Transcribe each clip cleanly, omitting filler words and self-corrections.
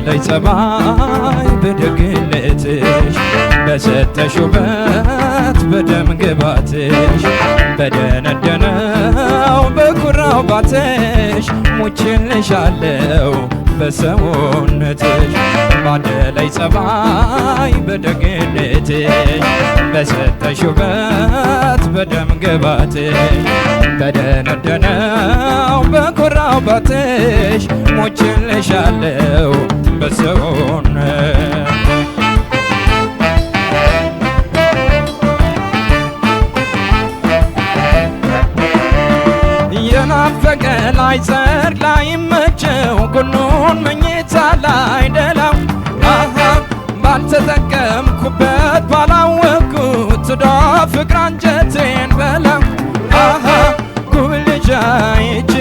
ባደለይ ጸባይ በደግነትሽ በሰጠሽ ውበት በደም ግባትሽ በደነደነው በኩራው ባትሽ ሞቼልሻለሁ በሰውነትሽ ባደለይ ጸባይ በደግነትሽ በሰጠሽ ውበት በደም ግባትሽ በደነደነው በኩራው ባትሽ ሞቼልሻለሁ በሰውነት የናፈቀ ላይ ጸር ላይ መቸው ጎኑን መኝታ ላይ ደላው ባልተጠቀምኩበት ባላወቅኩት ትዳ ፍቅር አንጀቴን በላው ጉብልጃ ይቺ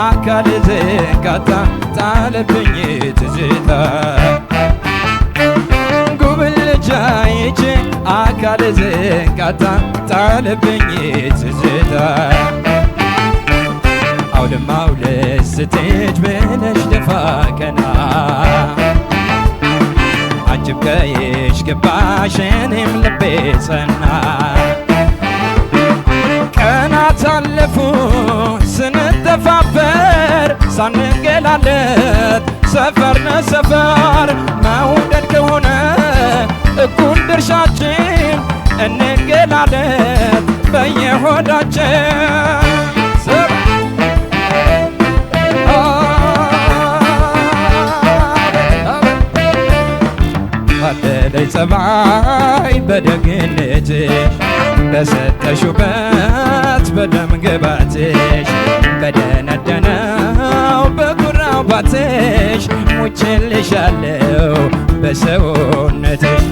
አካል ዘጋታ ጣለብኝ ትዝታ ጉብልጃ ይቺ አካል ዘጋታ ጣለብኝ ትዝታ አውድማው ልስትሄጂ ብለሽ ደፋ ቀና አንቺም ቀይሽ ገባሽ እኔም ልቤ ጸና ቀናት አለፉ ስንተፋፈር ሳንገላለት ሰፈር ነሰፈር መውደድ ከሆነ እኩል ድርሻችን እንገላለት በየሆዳችን ባደለይ ጸባይ በደግነትሽ በሰጠሽ ውበት በደም ግባትሽ በደነደነው በኩራው ባትሽ ሞቼልሻለሁ በሰውነትሽ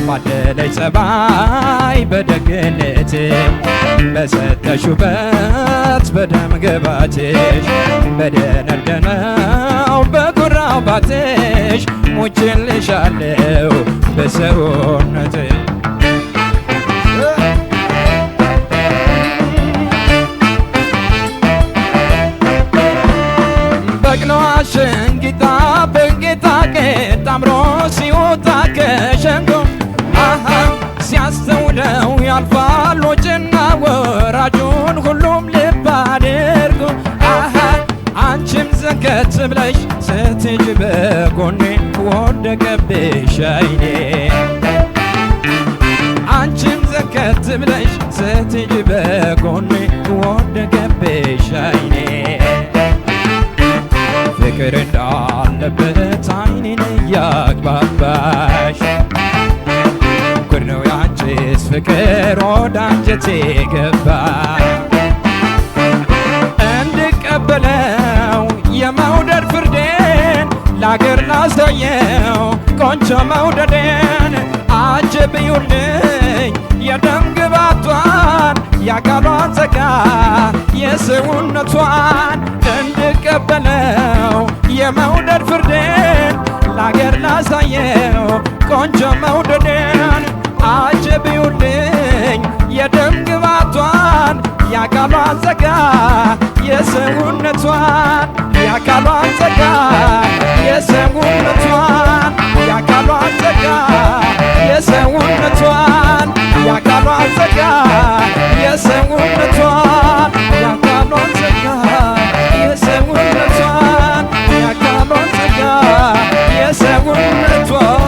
ባደለይ ጸባይ በደግነትሽ በሰጠሽ ውበት በደም ግባትሽ በደነደነው በኩራው ባትሽ ሞቼልሻለሁ በሰውነትሽ በቅሎዋ ሸንጊጣ በጌጣጌጥ አምሮ ሲወጣ ከሸንጎ ሲያስተውለው ያልፋል ወጭና ወራጁን ሁሉም ልብ አድርጎ አንቺም ዘንከት ብለሽ ስትሄጂ በጎኔ ወደቀብሽ አይኔ አንቺም ዘንከት ብለሽ ስትሄጂ በጎኔ ወደቀብሽ አይኔ ፍቅር እንዳለበት አይኔን እያግባባሽ ጉድ ነው ያንቺስ ፍቅር ወደ አንጀቴ ገባ እንድቀበለው የመውደድ ፍርዴን ለአገር ላሳየው ቆንጆ መውደዴን አጀብዩልኝ የደም ግባቷን የአካሏን ጸጋ የሰውነቷን እንድቀበለው የመውደድ ፍርዴን ለአገር ላሳየው ቆንጆ መውደዴን አጀብዩልኝ የደም ግባቷን የአካሏን ጸጋ የሰውነቷን የአካሏን ጸጋ የሰውነቷን የአካሏን ጸጋ የሰውነቷን የአካሏን ጸጋ የሰውነቷን የአካሏን ጸጋ የሰውነቷን የአካሏን ጸጋ የሰውነቷን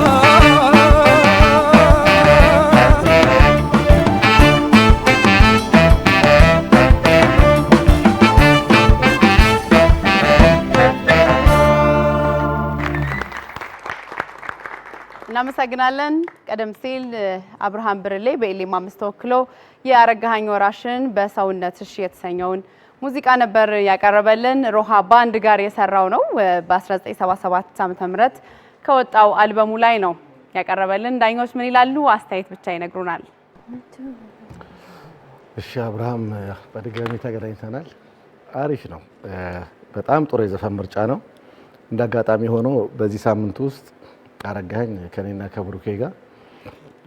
እናመሰግናለን። ቀደም ሲል አብርሃም ብርሌ በኤሌም 5 ተወክሎ የአረጋኸኝ ወራሽን በሰውነትሽ የተሰኘውን ሙዚቃ ነበር ያቀረበልን። ሮሃ ባንድ ጋር የሰራው ነው። በ1977 ዓ.ም ከወጣው አልበሙ ላይ ነው ያቀረበልን። ዳኞች ምን ይላሉ? አስተያየት ብቻ ይነግሩናል። እሺ አብርሃም፣ በድጋሚ ተገናኝተናል። አሪፍ ነው። በጣም ጥሩ የዘፈን ምርጫ ነው። እንዳጋጣሚ ሆኖ በዚህ ሳምንት ውስጥ አረጋኸኝ ከኔና ከብሩኬ ጋር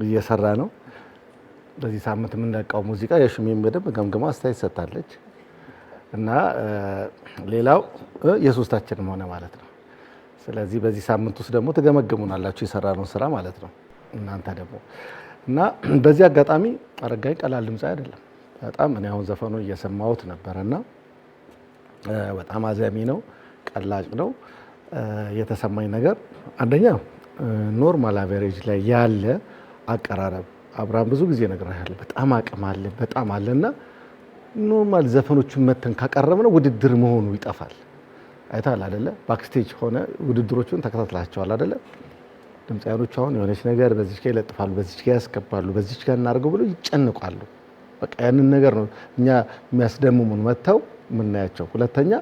እየሰራ ነው። በዚህ ሳምንት የምንለቀው ሙዚቃ የሹሜን በደንብ ገምግማ አስተያየት ሰጥታለች እና ሌላው የሶስታችንም ሆነ ማለት ነው። ስለዚህ በዚህ ሳምንት ውስጥ ደግሞ ተገመገሙናላችሁ የሰራነው ስራ ማለት ነው እናንተ ደግሞ እና በዚህ አጋጣሚ አረጋኸኝ ቀላል ድምጽ አይደለም በጣም እኔ አሁን ዘፈኑን እየሰማሁት ነበርና በጣም አዛሚ ነው ቀላጭ ነው የተሰማኝ ነገር አንደኛ ኖርማል አቨሬጅ ላይ ያለ አቀራረብ አብርሃም ብዙ ጊዜ ነግሬሃለሁ በጣም አቅም አለ በጣም አለና ኖርማል ዘፈኖችን መተን ካቀረብነው ውድድር መሆኑ ይጠፋል አይታል አይደለ ባክስቴጅ ሆነ ውድድሮቹን ተከታትላቸዋል አይደለ ድምጻያኖች አሁን የሆነች ነገር በዚህ ጋር ይለጥፋሉ በዚህ ጋር ያስገባሉ በዚህ ጋር እናርገው ብሎ ይጨንቃሉ በቃ ያንን ነገር ነው እኛ የሚያስደምሙን መተው ምናያቸው ሁለተኛ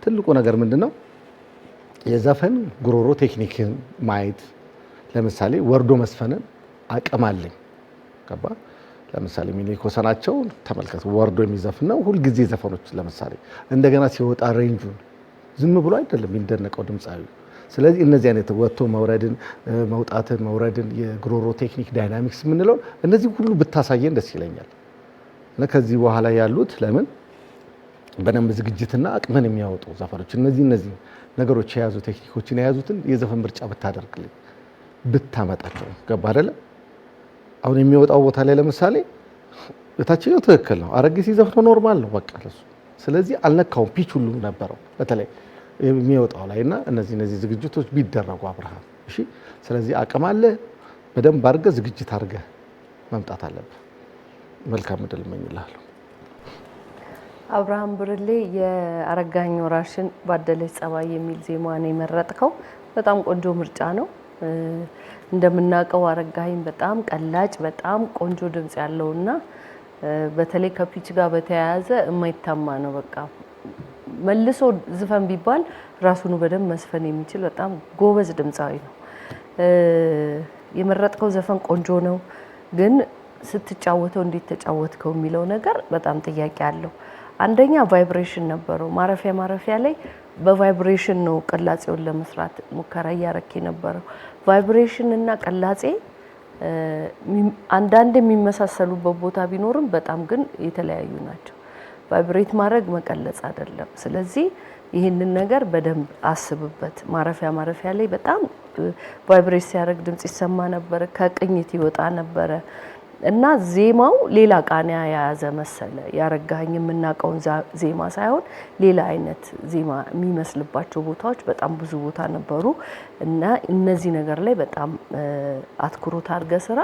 ትልቁ ነገር ምንድነው የዘፈን ጉሮሮ ቴክኒክን ማየት ለምሳሌ ወርዶ መስፈንን አቅም አለኝ ገባ ለምሳሌ ሚኒሊክ ወሰናቸው ተመልከቱ ወርዶ የሚዘፍነው ሁሉ ጊዜ ዘፈኖች ለምሳሌ እንደገና ሲወጣ ሬንጁን ዝም ብሎ አይደለም የሚደነቀው ድምጻዩ ስለዚህ እነዚህ አይነት ወጥቶ መውረድን መውጣትን መውረድን የጉሮሮ ቴክኒክ ዳይናሚክስ ምንለው እነዚህ ሁሉ ብታሳየን ደስ ይለኛል እና ከዚህ በኋላ ያሉት ለምን በደንብ ዝግጅትና አቅምን የሚያወጡ ዘፈኖች እነዚህ ነገሮች የያዙ ቴክኒኮችን የያዙትን የዘፈን ምርጫ ብታደርግልኝ ብታመጣቸው ገባ አይደለ አሁን የሚወጣው ቦታ ላይ ለምሳሌ የታችኛው ትክክል ነው አረጋኸኝ ሲዘፍነው ኖርማል ነው በቃ ለሱ ስለዚህ አልነካውም ፒች ሁሉ ነበረው በተለይ የሚወጣው ላይና እነዚህ ዝግጅቶች ቢደረጉ አብርሃም እሺ ስለዚህ አቅም አለ በደንብ አድርገህ ዝግጅት አድርገህ መምጣት አለብህ መልካም እድል እመኝልሃለሁ አብርሃም ብርሌ የአረጋኸኝ ወራሽን ባደለች ጸባይ የሚል ዜማ ነው የመረጥከው በጣም ቆንጆ ምርጫ ነው እንደምናውቀው አረጋኸኝ በጣም ቀላጭ በጣም ቆንጆ ድምጽ ያለውና በተለይ ከፒች ጋር በተያያዘ የማይታማ ነው በቃ መልሶ ዝፈን ቢባል ራሱን በደንብ መስፈን የሚችል በጣም ጎበዝ ድምጻዊ ነው የመረጥከው ዘፈን ቆንጆ ነው ግን ስትጫወተው እንዴት ተጫወትከው የሚለው ነገር በጣም ጥያቄ አለው አንደኛ ቫይብሬሽን ነበረው ማረፊያ ላይ በቫይብሬሽን ነው ቅላጼውን ለመስራት ሙከራ ያረክ የነበረው ቫይብሬሽን እና ቅላጼ አንዳንድ የሚመሳሰሉበት ቦታ ቢኖርም በጣም ግን የተለያዩ ናቸው ቫይብሬት ማድረግ መቀለጽ አይደለም ስለዚህ ይሄንን ነገር በደንብ አስብበት ማረፊያ ላይ በጣም ቫይብሬት ሲያደርግ ድምጽ ይሰማ ነበር ከቅኝት ይወጣ ነበር እና ዜማው ሌላ ቃና ያያዘ መሰለ ያረጋኸኝ የምናቀው ዜማ ሳይሆን ሌላ አይነት ዜማ የሚመስልባቸው ቦታዎች በጣም ብዙ ቦታ ነበሩ እና እነዚህ ነገር ላይ በጣም አትኩሮት አድርገህ ስራ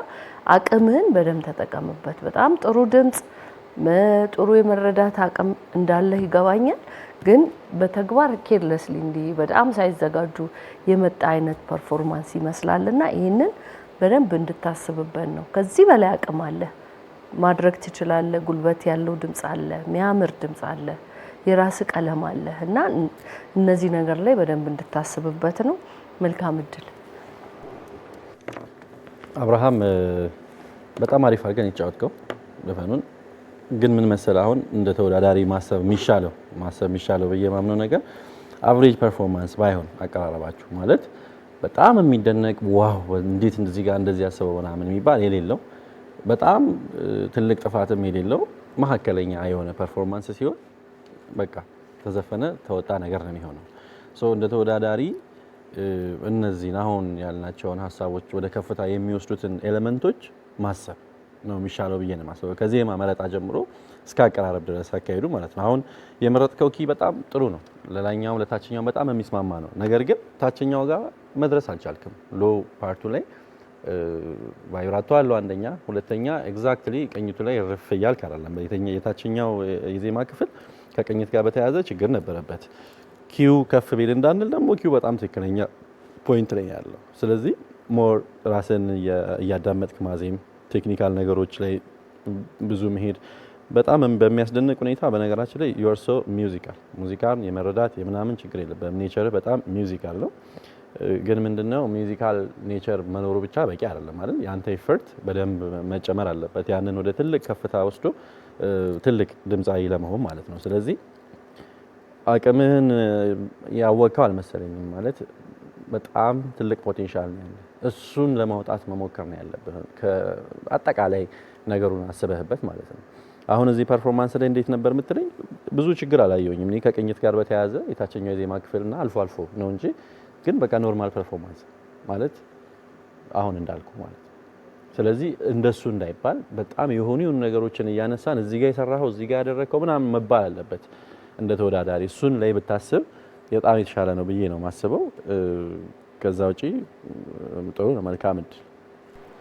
አቅምህን በደንብ ተጠቀምበት በጣም ጥሩ ድምጽ ጥሩ የመረዳት አቅም እንዳለ ይገባኛል ግን በተግባር ኬርለስሊ እንዲ በጣም ሳይዘጋጁ የመጣ አይነት ፐርፎርማንስ ይመስላልና ይሄንን በደንብ እንድታስብበት ነው ከዚህ በላይ አቅም አለ ማድረግ ትችላለህ ጉልበት ያለው ድምጽ አለ የሚያምር ድምጽ አለ የራስ ቀለም አለ እና እነዚህ ነገር ላይ በደንብ እንድታስብበት ነው መልካም እድል አብርሃም በጣም አሪፍ አድርገን ይጫወትከው ዘፈኑን ግን ምን መሰለ አሁን እንደ ተወዳዳሪ ማሰብ የሚሻለው በየማምነው ነገር አቨሬጅ ፐርፎርማንስ ባይሆን አቀራረባችሁ ማለት በጣም የሚደነቅ ዋው እንዴት እንደዚህ ጋር እንደዚህ ያሰበው ምናምን የሚባል የሌለው በጣም ትልቅ ጥፋትም የሌለው መሐከለኛ የሆነ ፐርፎርማንስ ሲሆን በቃ ተዘፈነ ተወጣ ነገር ነው የሚሆነው ሶ እንደ ተወዳዳሪ እነዚህን አሁን ያልናቸውን ሐሳቦች ወደ ከፍታ የሚወስዱትን ኤሌመንቶች ማሰብ ነው የሚሻለው ብዬ ነው ማሰብ ከዜማ መረጣ ጀምሮ እስከ አቀራረብ ድረስ አካሄዱ ማለት ነው አሁን የመረጥከው ኪ በጣም ጥሩ ነው ለላኛው ለታችኛው በጣም የሚስማማ ነው ነገር ግን ታችኛው ጋር መድረስ አልቻልክም ሎ ፓርቱ ላይ ቫይብራቶ አለው አንደኛ ሁለተኛ ኤግዛክትሊ ቅኝቱ ላይ ርፍ ይያል ካላለም የታችኛው የዜማ ክፍል ከቅኝት ጋር በተያያዘ ችግር ነበረበት ኪው ከፍ ቢል እንዳንል ደግሞ ኪው በጣም ትክክለኛ ፖይንት ላይ ያለው ስለዚህ ሞር ራስን ያዳመጥክ ማዜም ቴክኒካል ነገሮች ላይ ብዙ መሄድ በጣም በሚያስደንቅ ሁኔታ በነገራችን ላይ you are so musical ሙዚቃን የመረዳት የምናምን ችግር የለበትም ኔቸር በጣም ሚውዚካል ነው ግን ምንድነው ሚውዚካል ኔቸር መኖሩ ብቻ በቂ አይደለም አይደል ያንተ ኤፈርት በደንብ መጨመር አለበት ያንን ወደ ትልቅ ከፍታ ወስዶ ትልቅ ድምጻዊ ለመሆን ማለት ነው ስለዚህ አቅምህን ያወቀው አልመሰለኝም ማለት በጣም ትልቅ ፖቴንሻል ነው ያለው እሱን ለማውጣት መሞከር ነው ያለበት ከአጠቃላይ ነገሩን አስበህበት ማለት ነው አሁን እዚህ ፐርፎርማንስ ላይ እንዴት ነበር የምትለኝ ብዙ ችግር አላየሁኝም እኔ ከቅኝት ጋር በተያያዘ የታችኛው የዜማ ክፍልና አልፎ ነው እንጂ ግን በቃ ኖርማል ፐርፎርማንስ ማለት አሁን እንዳልኩ ማለት ስለዚህ እንደሱ እንዳይባል በጣም የሆኑ ነገሮችን እያነሳን እዚህ ጋር የሰራኸው እዚህ ጋር ያደረከው ምናምን መባል አለበት እንደ ተወዳዳሪ እሱን ላይ ብታስብ በጣም የተሻለ ነው ብዬ ነው ማስበው ከዛ ውጪ ጥሩ ነው መልካም እድል